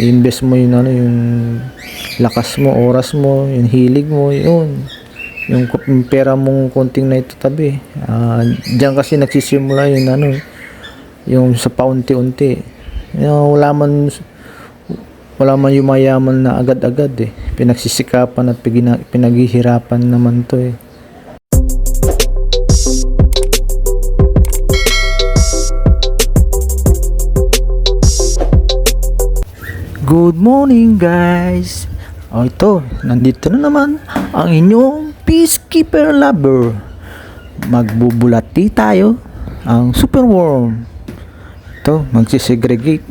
i-invest mo yung yung lakas mo, oras mo, yung hilig mo, yun. Yung pera mong konting na itatabi. Diyan kasi nagsisimula yung yung sa paunti-unti. Wala man yumayaman na agad-agad eh. Pinagsisikapan at pinaghihirapan naman to eh. Good morning guys! Ito, nandito na naman ang inyong peacekeeper lover. Magbubulati tayo ang superworm. Ito, magsisegregate.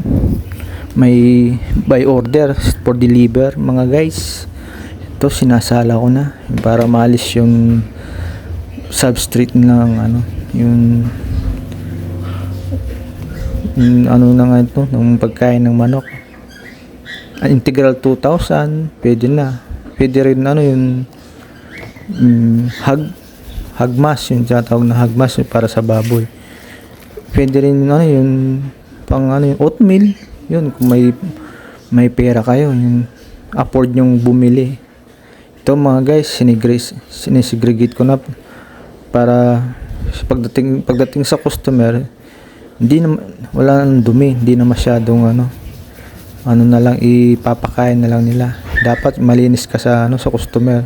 May by order for deliver mga guys. Ito, sinasala ko na para maalis yung substrate ng yung na nga ito, ng pagkain ng manok. Integral 2000 pwede na, pwede rin yung hagmas, yung tinatawag na hagmas para sa baboy. Pwede rin yung pang yung oatmeal, yun kung may pera kayo, yung afford yung bumili. Ito mga guys, sinesegregate ko na para pagdating sa customer, wala nang dumi, hindi na masyadong na lang, ipapakain na lang nila. Dapat malinis ka sa customer.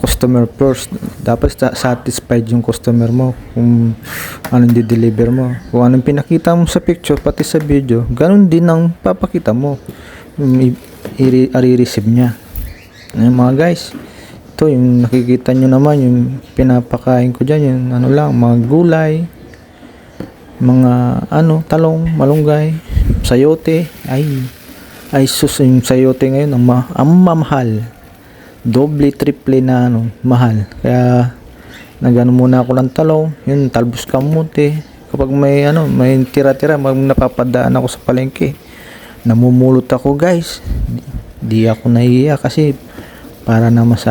Customer first. Dapat satisfied yung customer mo kung anong di-deliver mo. Kung anong pinakita mo sa picture pati sa video, ganun din ang papakita mo, i-receive niya. Ayun mga guys, ito yung nakikita nyo naman yung pinapakain ko dyan, yung mga gulay, mga talong, malunggay, sayote. Ay sus, yung sayote ngayon ang mamahal, doble triple na mahal. Kaya muna ako ng talong, yun, talbos kamote. Kapag may tira-tira, napapadaan ako sa palengke, namumulot ako guys. Di ako nahihiya kasi para na mas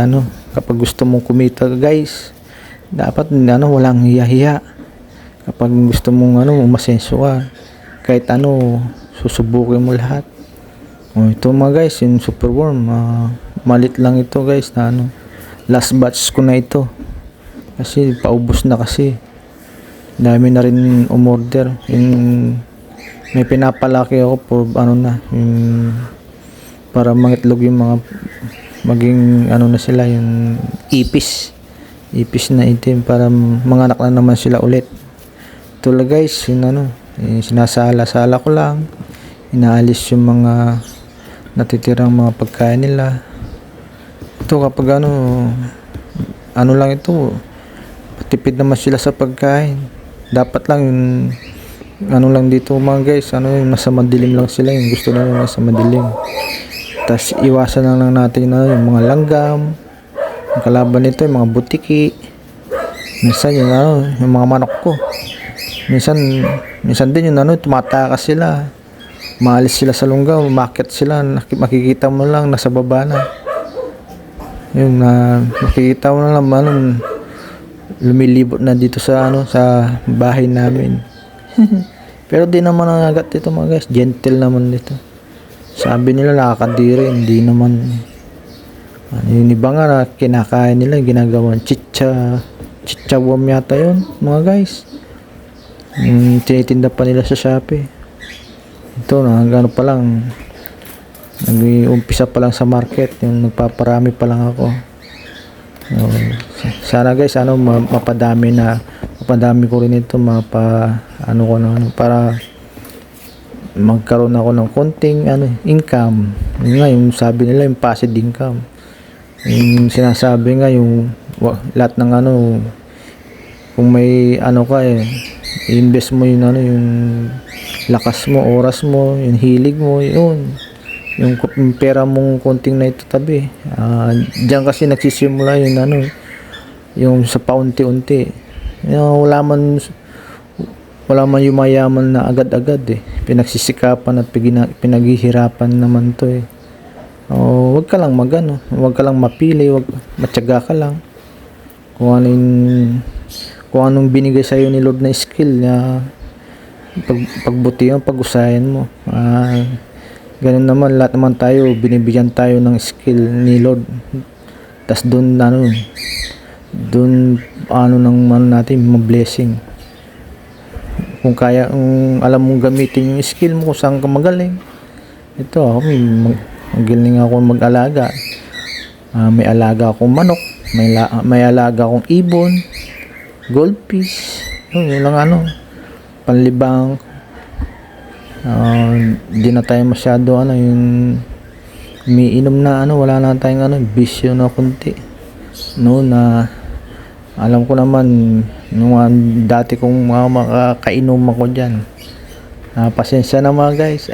kapag gusto mong kumita guys, dapat walang hiya-hiya. Kapag gusto mong umasenso ka, kahit susubukin mo lahat. Ito mga guys, yung superworm, malit lang ito guys na last batch ko na ito kasi paubos na, kasi dami na rin umorder. May pinapalaki ako for para mangitlog yung mga maging na sila, yung ipis na itim, para manganak na naman sila ulit. Ito lang guys, yung sinasala-sala ko lang, inaalis yung mga natitirang mga pagkain nila. Ito kapag lang ito, tipid naman sila sa pagkain. Dapat lang yung lang dito mga guys, yung nasa madilim lang sila, yung gusto na nasa madilim. Tapos iwasan lang natin yung mga langgam. Ang kalaban nito yung mga butiki. Minsan yung mga manok ko, minsan din yung tumatakas sila, maalis sila sa lungga, umakyat sila, makikita mo lang nasa baba na yun, makikita mo na lang lumilibot na dito sa sa bahay namin. Pero di naman nangagat dito mga guys, gentle naman dito. Sabi nila nakakadiri, hindi naman. Yung iba nga kinakain nila, ginagawan chichawam yata yun mga guys. Tinitinda pa nila sa Shopee. Ito pa lang, nag-umpisa pa lang sa market, yung nagpaparami pa lang ako. Sana guys, mapadami ko rin ito, para magkaroon ako ng konting income. Yun nga, yung sabi nila yung passive income, yung sinasabi nga yung lahat ng kung may invest mo yung lakas mo, oras mo, yung hilig mo, yun, yung pera mong konting na itatabi. Diyan kasi nagsisimula yung sa paunti-unti. Wala man yumayaman na agad-agad eh. Pinagsisikapan at pinaghihirapan naman to eh. Wag ka lang wag ka lang mapili, matyaga ka lang. Kung anong binigay sa iyo ni Lord na skill, na pagbutihan, pag-usayan mo. Ganun naman, lahat naman tayo, binibigyan tayo ng skill ni Lord. Tas doon ng ano natin, mga blessing. Kung kaya, kung alam mong gamitin yung skill mo kung saan ka magaling. Ito ako, magaling ako mag-alaga. May alaga akong manok, may alaga akong ibon, goldfish, yun lang ano, panlibang. Di na tayo masyado yung umiinom na wala na tayong bisyo na kunti na alam ko naman nung dati kong mga makakainom ako dyan. Pasensya na mga guys,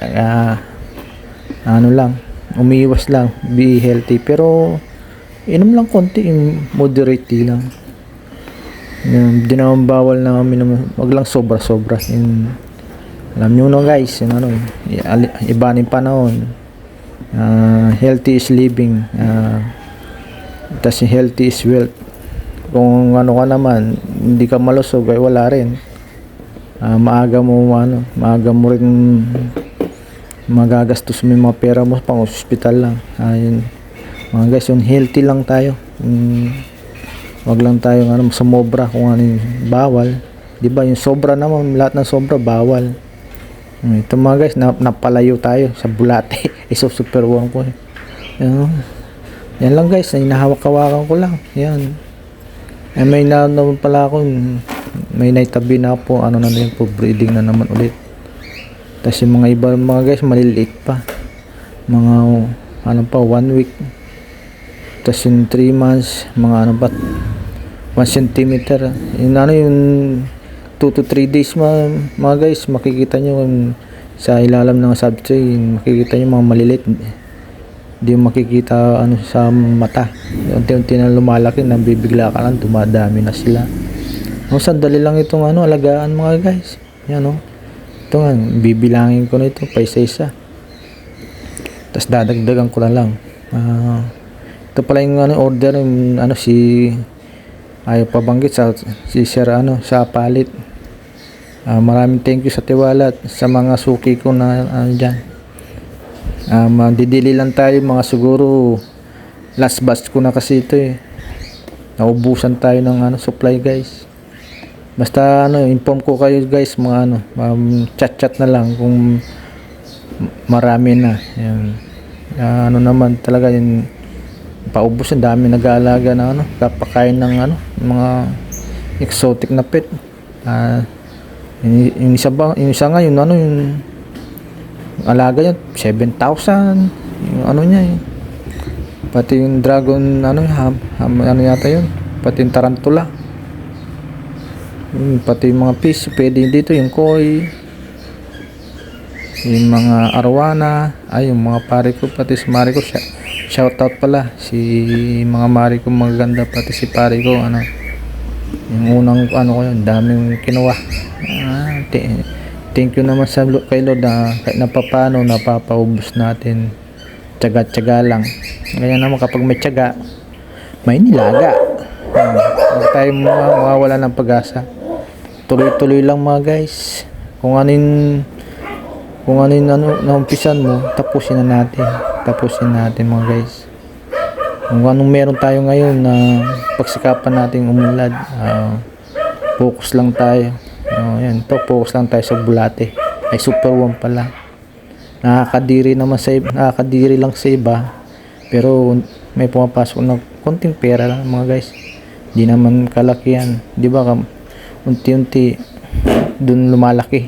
lang, umiiwas lang, be healthy, pero inom lang konti, moderately lang. Di naman bawal na wag lang sobra-sobra. Alam nyo na guys, iba ng panahon. Healthy is living, tas healthy is wealth. Kung ka naman, hindi ka malusog, ay wala rin. Maaga mo rin magagastos mo yung mga pera mo pang hospital lang. Mga guys, healthy lang tayo. Wag lang tayo sumobra kung yung bawal. Diba yung sobra naman, lahat ng sobra bawal. Ito mga guys, napalayo tayo sa bulate. Iso super warm ko. Yan lang guys, hinahawak-hawakan ko lang. Yan. May naman pala ako, may naitabi na po, na yun po, breeding na naman ulit. Tapos yung mga iba mga guys, maliliit pa. Mga, 1 week. Tapos yung 3 months, mga 1 centimeter. Yung 2 to 3 days mga guys, makikita nyo sa ilalim ng substrate, makikita nyo mga maliliit. Hindi mo makikita sa mata. Unti-unti na lumalaki, nabibigla ka lang, dumadami na sila. Sandali lang itong alagaan mga guys. Yan ito nga, bibilangin ko na ito pa isa-isa. Tapos dadagdagan ko na lang. Ito pala yung order si ayaw pabanggit si Sir sa palit. Maraming thank you sa tiwala at sa mga suki ko na dyan. Didili lang tayo mga siguro last batch ko na kasi ito naubusan tayo ng supply guys. Basta inform ko kayo guys, mga chat na lang kung marami na. Yan. Naman talaga yung paubos, ang dami nag-aalaga na kapakain ng mga exotic na pet. Yung isa nga yung alaga niya 7,000 yung niya pati yung dragon yata yun, pati yung tarantula, pati yung mga fish pwede dito, yung koi, yung mga arwana, yung mga pare ko, pati si mare ko, shoutout pala si mga mare ko maganda, pati si pare ko yung unang ko yun, daming kinuha. Thank you naman kay Lord kahit napapano napapaubos natin, tiyaga-tiyaga lang. Kaya naman kapag may tiyaga, may nilaga. Huwag tayo mawawala ng pag-asa. Tuloy-tuloy lang mga guys. Kung anin naumpisan mo, tapusin natin mga guys. Kung anong meron tayo ngayon na pagsikapan natin umunlad, focus lang tayo. Focus lang tayo sa bulate. Ay super warm pala. Nakakadiri lang sa iba, pero may pumapasok na konting pera lang mga guys. Di naman kalakihan, di ba? Unti-unti dun lumalaki.